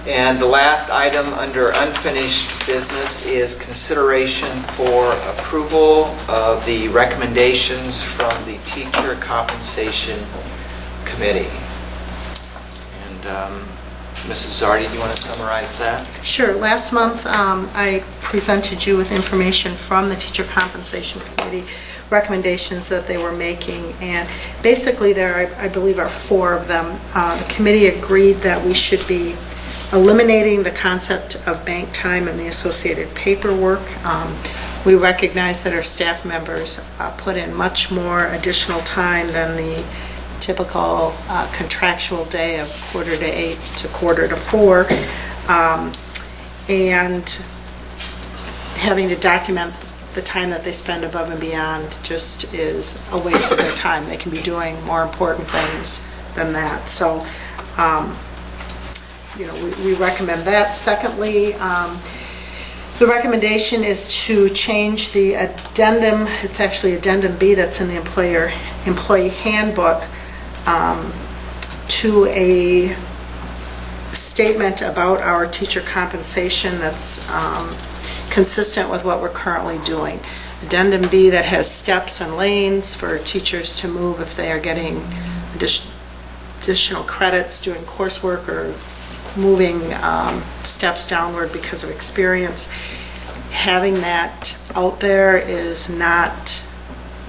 And the last item under unfinished business is consideration for approval of the recommendations from the Teacher Compensation Committee. And Mrs. Zardi, do you want to summarize that? Sure. Last month I presented you with information from the Teacher Compensation Committee, recommendations that they were making, and basically there I believe are 4 of them. The committee agreed that we should be eliminating the concept of bank time and the associated paperwork. We recognize that our staff members put in much more additional time than the typical contractual day of 7:45 to 4:45, and having to document the time that they spend above and beyond just is a waste of their time. They can be doing more important things than that. So we recommend that. Secondly, the recommendation is to change the addendum. It's actually addendum B that's in the employee handbook to a statement about our teacher compensation that's consistent with what we're currently doing. Addendum B that has steps and lanes for teachers to move if they are getting additional credits doing coursework or moving steps downward because of experience. Having that out there is not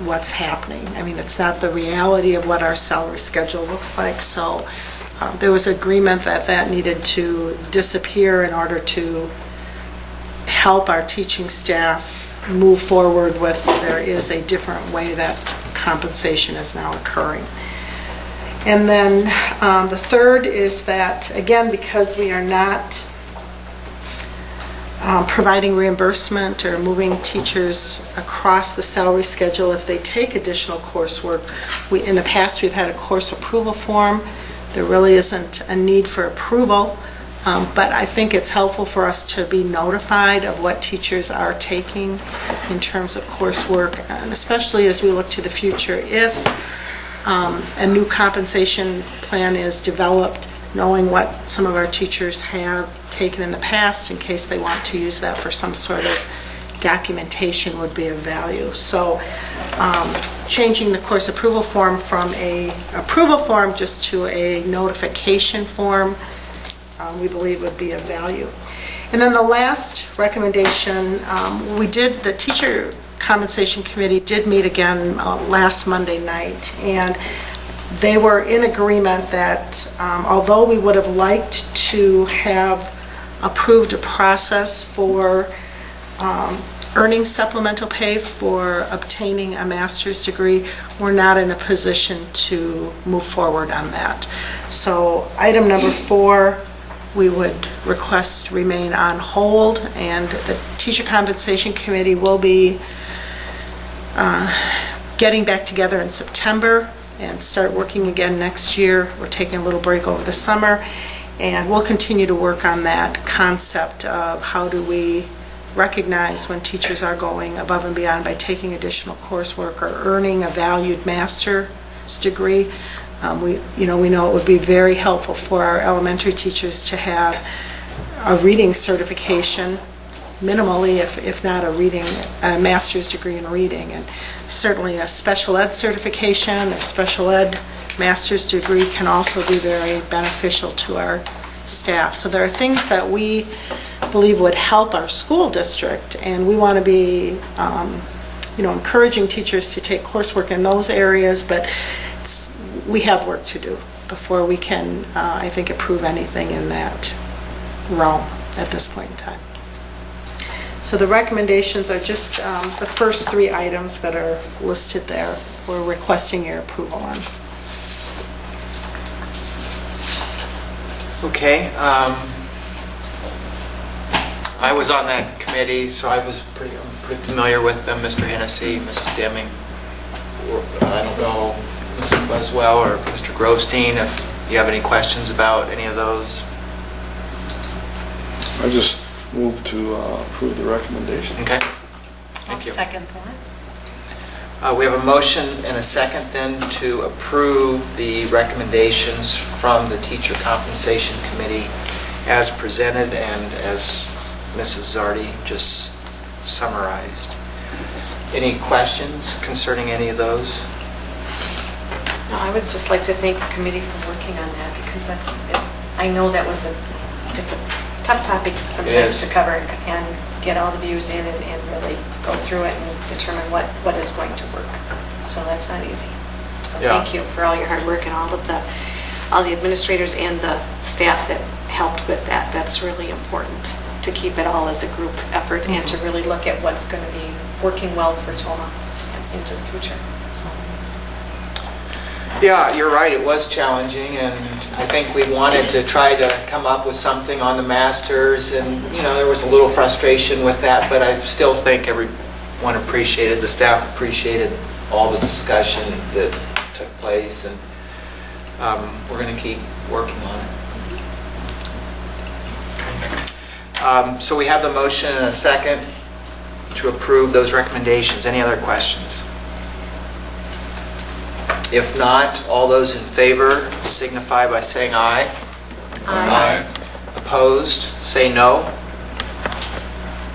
what's happening. I mean, it's not the reality of what our salary schedule looks like. So there was agreement that that needed to disappear in order to help our teaching staff move forward with there is a different way that compensation is now occurring. And then the third is that, again, because we are not providing reimbursement or moving teachers across the salary schedule if they take additional coursework, in the past we've had a course approval form. There really isn't a need for approval, but I think it's helpful for us to be notified of what teachers are taking in terms of coursework, and especially as we look to the future, if a new compensation plan is developed, knowing what some of our teachers have taken in the past in case they want to use that for some sort of documentation would be of value. So changing the course approval form from a approval form just to a notification form, we believe would be of value. And then the last recommendation, the Teacher Compensation Committee did meet again last Monday night, and they were in agreement that although we would have liked to have approved a process for earning supplemental pay for obtaining a master's degree, we're not in a position to move forward on that. So item number 4, we would request remain on hold, and the Teacher Compensation Committee will be getting back together in September and start working again next year. We're taking a little break over the summer, and we'll continue to work on that concept of how do we recognize when teachers are going above and beyond by taking additional coursework or earning a valued master's degree. We know it would be very helpful for our elementary teachers to have a reading certification, minimally, if not a master's degree in reading, and certainly a special ed certification or special ed master's degree can also be very beneficial to our staff. So there are things that we believe would help our school district, and we want to be encouraging teachers to take coursework in those areas, but we have work to do before we can, I think, approve anything in that realm at this point in time. So the recommendations are just the first 3 items that are listed there. We're requesting your approval on. Okay. I was on that committee, so I was pretty familiar with them. Mr. Hennessy, Mrs. Deming. I don't know, Mr. Buswell or Mr. Grosstein, if you have any questions about any of those. I just move to approve the recommendation. Okay. I'll second that. We have a motion and a second then to approve the recommendations from the Teacher Compensation Committee. as presented and as Mrs. Zardi just summarized. Any questions concerning any of those? No, I would just like to thank the committee for working on that, because I know it's a tough topic sometimes to cover and get all the views in and really go through it and determine what is going to work. So that's not easy. So thank you for all your hard work and all the administrators and the staff that helped with that. That's really important to keep it all as a group effort and to really look at what's going to be working well for Toma into the future. So. Yeah, you're right, it was challenging, and I think we wanted to try to come up with something on the masters, and there was a little frustration with that, but I still think everyone appreciated, the staff appreciated all the discussion that took place, and we're going to keep working on it. So we have the motion and a second to approve those recommendations. Any other questions? If not, all those in favor signify by saying aye. Aye. Opposed, say no.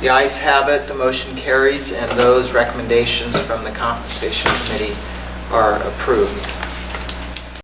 The ayes have it, the motion carries, and those recommendations from the Compensation Committee are approved.